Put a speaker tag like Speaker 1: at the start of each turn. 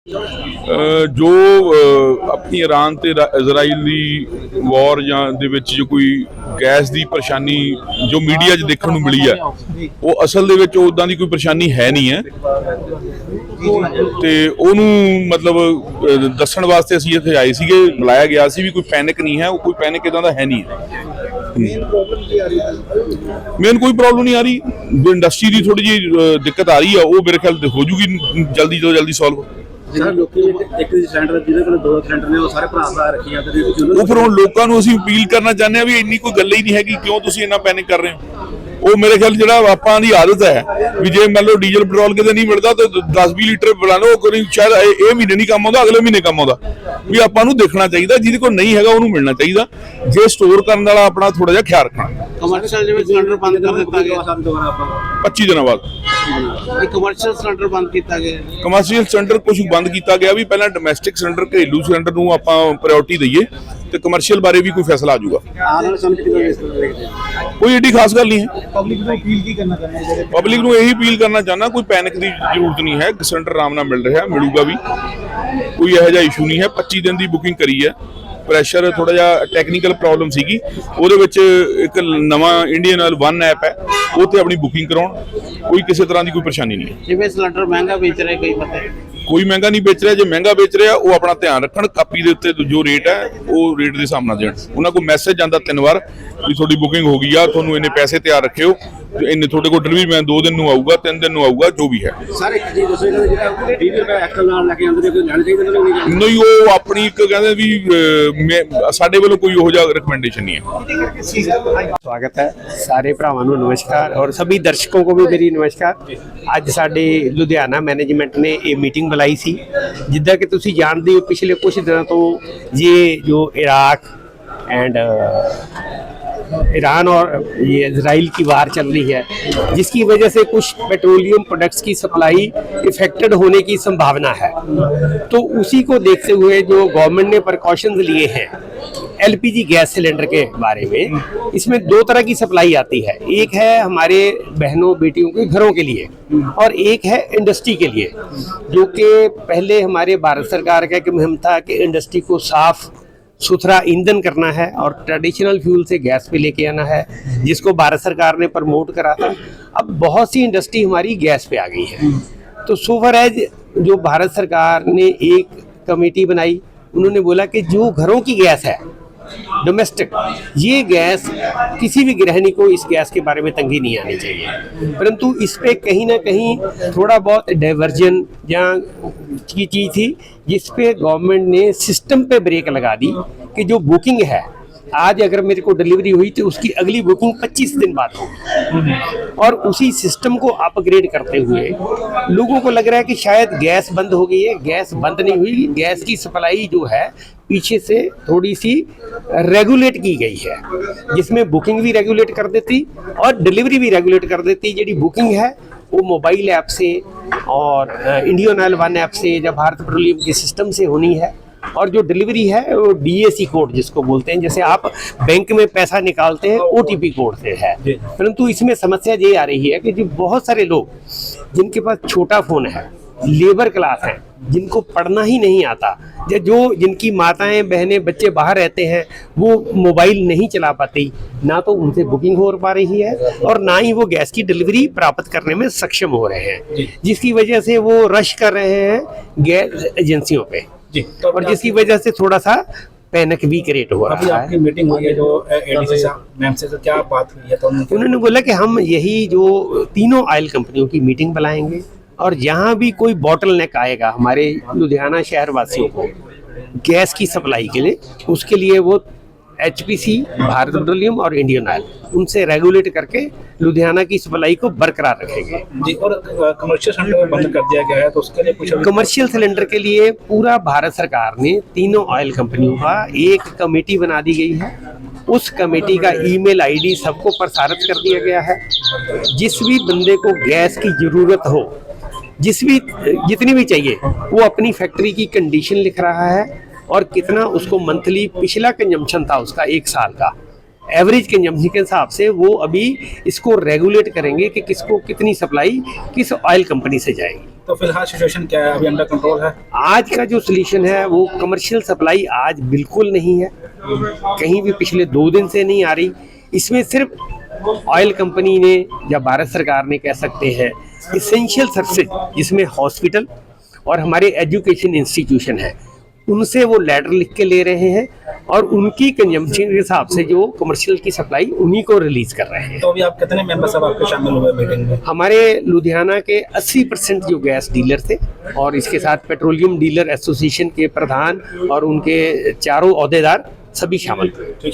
Speaker 1: जो अपनी ईरान ते इजराइल ਦੀ ਵਾਰ ਜਾਂ ਦੇ ਵਿੱਚ ਜੋ ਕੋਈ ਗੈਸ ਦੀ ਪਰੇਸ਼ਾਨੀ ਜੋ ਮੀਡੀਆ 'ਚ ਦੇਖਣ ਨੂੰ ਮਿਲੀ ਹੈ ਉਹ ਅਸਲ ਦੇ ਵਿੱਚ ਉਦਾਂ ਦੀ ਕੋਈ ਪਰੇਸ਼ਾਨੀ ਹੈ ਨਹੀਂ ਹੈ ਤੇ ਉਹਨੂੰ ਮਤਲਬ ਦੱਸਣ ਵਾਸਤੇ ਅਸੀਂ ਇੱਥੇ ਆਏ ਸੀਗੇ, ਬੁਲਾਇਆ ਗਿਆ ਸੀ ਵੀ ਕੋਈ ਪੈਨਿਕ ਨਹੀਂ ਹੈ, ਉਹ ਕੋਈ ਪੈਨਿਕ ਇਦਾਂ ਦਾ ਹੈ ਨਹੀਂ ਹੈ। ਮੇਨ ਕੋਈ ਪ੍ਰੋਬਲਮ नहीं आ रही, जो इंडस्ट्री की थोड़ी जी दिक्कत आ रही है वो मेरे ख्याल हो जूगी जल्दी तो जल्दी सॉल्व। फिर हम लोगों को अपील करना चाहते हैं भी इन्नी कोई गल ही नहीं है कि क्यों तुम इन्ना पैनिक कर रहे हो। वो मेरे ख्याल जो आपां दी आदत है भी जे मान लो डीजल पेट्रोल किते नहीं मिलता तो 10-20 लीटर बना लो, शायद ये महीने नहीं काम आता, अगले महीने काम आता भी आपां नूं देखना चाहिए, जिहदे कोल नहीं हैगा उहनूं मिलना चाहिए, जे स्टोर करने वाला अपना थोड़ा जिहा ख्याल रखना।
Speaker 2: कमर्शियल सिलेंडर बंद कर दिता गया
Speaker 1: 25 दिनों बाद
Speaker 2: कमर्शियल सिलेंडर बंद किया गया।
Speaker 1: कमर्शियल सिलेंडर कुछ बंद किया गया भी, पहला डोमैसटिक सिलेंडर घरेलू सिलेंडर नूं आपां प्रायोरिटी दईए तो कमर्शियल बारे भी कोई फैसला आ जाऊगा। कोई एडी खास गल नहीं है। पब्लिक नूं यही अपील करना चाहना, कोई पैनिक की जरूरत नहीं है, सिलेंडर आराम नाल मिल रहा है, मिलूगा भी, कोई इहो जिहा इशू नहीं है। 25 दिन की बुकिंग करी है, ਪ੍ਰੈਸ਼ਰ ਥੋੜਾ ਜਿਹਾ ਟੈਕਨੀਕਲ ਪ੍ਰੋਬਲਮ ਸੀਗੀ, ਉਹਦੇ ਵਿੱਚ ਇੱਕ ਨਵਾਂ ਇੰਡੀਅਨ ਆਇਲ 1 ਐਪ ਹੈ, ਉਹ ਤੇ ਆਪਣੀ ਬੁਕਿੰਗ ਕਰਾਉਣ, ਕੋਈ ਕਿਸੇ ਤਰ੍ਹਾਂ ਦੀ ਕੋਈ ਪਰੇਸ਼ਾਨੀ ਨਹੀਂ ਹੈ।
Speaker 2: ਜਿਵੇਂ ਸਿਲੰਡਰ ਮਹਿੰਗਾ ਵੇਚ ਰਹੇ ਕਈ ਬੰਦੇ,
Speaker 1: ਕੋਈ ਮਹਿੰਗਾ ਨਹੀਂ ਵੇਚ ਰਿਹਾ, ਜੇ ਮਹਿੰਗਾ ਵੇਚ ਰਿਹਾ ਉਹ ਆਪਣਾ ਧਿਆਨ ਰੱਖਣ, ਕਾਪੀ ਦੇ ਉੱਤੇ ਜੋ ਰੇਟ ਹੈ ਉਹ ਰੇਟ ਦੇ ਹਿਸਾਬ ਨਾਲ ਦੇਣ। ਉਹਨਾਂ ਕੋਲ ਮੈਸੇਜ ਜਾਂਦਾ 3 ਵਾਰ ਵੀ ਤੁਹਾਡੀ ਬੁਕਿੰਗ ਹੋ ਗਈ ਆ, ਤੁਹਾਨੂੰ ਇੰਨੇ ਪੈਸੇ ਤਿਆਰ ਰੱਖਿਓ, ਇੰਨੇ ਤੁਹਾਡੇ ਕੋਲ ਡਿਲੀਵਰੀ ਮੈਨ 2 ਦਿਨ ਨੂੰ ਆਊਗਾ, 3 ਦਿਨ ਨੂੰ ਆਊਗਾ, ਜੋ ਵੀ ਹੈ।
Speaker 2: ਸਰ ਇੱਕ ਚੀਜ਼ ਦੱਸੋ, ਜਿਹੜਾ 20 ਰੁਪਏ ਐਕਸਟਰਾ ਨਾਲ ਲੈ ਕੇ ਆਉਂਦੇ ਕੋਈ ਲੈਣ ਚਾਹੀਦਾ
Speaker 1: ਨਹੀਂ, ਉਹ ਆਪਣੀ ਇੱਕ ਕਹਿੰਦੇ ਵੀ ਸਾਡੇ ਵੱਲੋਂ ਕੋਈ ਉਹੋ ਜਿਹਾ रिकमेंडेशन नहीं है।
Speaker 3: स्वागत है सारे भरावां नूं नमस्कार और सभी दर्शकों को भी मेरी नमस्कार। अज साडे लुधियाना मैनेजमेंट ने ये मीटिंग बुलाई सी, जिद्दां कि तुसीं जाणदे हो पिछले कुछ दिनों तो ये जो इराक एंड ईरान और ये इजराइल की वार चल रही है, जिसकी वजह से कुछ पेट्रोलियम प्रोडक्ट्स की सप्लाई इफेक्टेड होने की संभावना है। तो उसी को देखते हुए जो गवर्नमेंट ने प्रिकॉशंस लिए हैं एलपीजी गैस सिलेंडर के बारे में, इसमें 2 तरह की सप्लाई आती है। एक है हमारे बहनों बेटियों के घरों के लिए और एक है इंडस्ट्री के लिए, जो कि पहले हमारे भारत सरकार का एक मुहिम था कि इंडस्ट्री को साफ सुथरा ईंधन करना है और ट्रेडिशनल फ्यूल से गैस पे लेके आना है, जिसको भारत सरकार ने प्रमोट करा था। अब बहुत सी इंडस्ट्री हमारी गैस पे आ गई है, तो सो फार एज जो भारत सरकार ने एक कमेटी बनाई, उन्होंने बोला कि जो घरों की गैस है डोमेस्टिक, ये गैस किसी भी गृहिणी को इस गैस के बारे में तंगी नहीं आनी चाहिए, परंतु इस पे कहीं ना कहीं थोड़ा बहुत डाइवर्जन या की चीज़ थी, जिस पे गवर्नमेंट ने सिस्टम पे ब्रेक लगा दी कि जो बुकिंग है आज अगर मेरे को डिलीवरी हुई तो उसकी अगली बुकिंग 25 दिन बाद होगी, और उसी सिस्टम को अपग्रेड करते हुए लोगों को लग रहा है कि शायद गैस बंद हो गई है। गैस बंद नहीं हुई, गैस की सप्लाई जो है पीछे से थोड़ी सी रेगुलेट की गई है, जिसमें बुकिंग भी रेगुलेट कर देती और डिलीवरी भी रेगुलेट कर देती। जी बुकिंग है वो मोबाइल ऐप से और इंडियन ऑयल 1 ऐप से या भारत पेट्रोलियम के सिस्टम से होनी है, और जो डिलीवरी है वो DAC कोड जिसको बोलते हैं, जैसे आप बैंक में पैसा निकालते हैं OTP कोड से है। परंतु इसमें समस्या ये आ रही है कि जो बहुत सारे लोग जिनके पास छोटा फ़ोन है, लेबर क्लास है, जिनको पढ़ना ही नहीं आता, या जो जिनकी माताएं बहनें बच्चे बाहर रहते हैं, वो मोबाइल नहीं चला पाती, ना तो उनसे बुकिंग हो पा रही है और ना ही वो गैस की डिलीवरी प्राप्त करने में सक्षम हो रहे हैं, जिसकी वजह से वो रश कर रहे हैं गैस एजेंसियों पे, और जिसकी वजह से थोड़ा सा पैनिक भी क्रिएट हो रहा है।
Speaker 4: आपकी मीटिंग हुई है जो ADC मैम से, तो क्या बात हुई है? तो
Speaker 3: उन्होंने बोला कि हम यही जो तीनों ऑयल कंपनियों की मीटिंग बुलाएंगे, और जहाँ भी कोई बॉटल नेक आएगा हमारे लुधियाना शहर वासियों को गैस की सप्लाई के लिए, उसके लिए वो HPC, भारत पेट्रोलियम और इंडियन ऑयल उनसे रेगुलेट करके लुधियाना की सप्लाई को बरकरार रखेंगे।
Speaker 4: जी, और कमर्शियल सिलेंडर बंद कर दिया गया है, तो उसके लिए कुछ
Speaker 3: कमर्शियल सिलेंडर के लिए पूरा भारत सरकार ने तीनों ऑयल कंपनियों का एक कमेटी बना दी गई है। उस कमेटी का ईमेल ID सबको प्रसारित कर दिया गया है। जिस भी बंदे को गैस की ज़रूरत हो, जितनी भी चाहिए, वो अपनी फैक्ट्री की कंडीशन लिख रहा है और कितना उसको मंथली पिछला कंजम्पशन था उसका 1 साल का एवरेज कंजम्पशन के हिसाब से वो अभी इसको रेगुलेट करेंगे कि किसको कितनी सप्लाई किस ऑयल कंपनी से जाएगी।
Speaker 4: तो फिलहाल सिचुएशन क्या है, अभी अंडर कंट्रोल है?
Speaker 3: आज का जो सोल्यूशन है वो कमर्शियल सप्लाई आज बिल्कुल नहीं है, कहीं भी पिछले 2 दिन से नहीं आ रही। इसमें सिर्फ ऑयल कंपनी ने या भारत सरकार ने कह सकते हैं इसेंशियल सर्विसेज जिसमें हॉस्पिटल और हमारे एजुकेशन इंस्टीट्यूशन है उनसे वो लेटर लिख के ले रहे हैं और उनकी कंजम्पशन के हिसाब से जो कमर्शियल की सप्लाई उन्हीं को रिलीज कर रहे हैं।
Speaker 4: तो अभी आप कितने मेंबर्स अब आपके शामिल हुए मीटिंग में?
Speaker 3: हमारे लुधियाना के 80% जो गैस डीलर थे और इसके साथ पेट्रोलियम डीलर एसोसिएशन के प्रधान और उनके चारों ओहदेदार सभी शामिल हुए।
Speaker 1: ठीक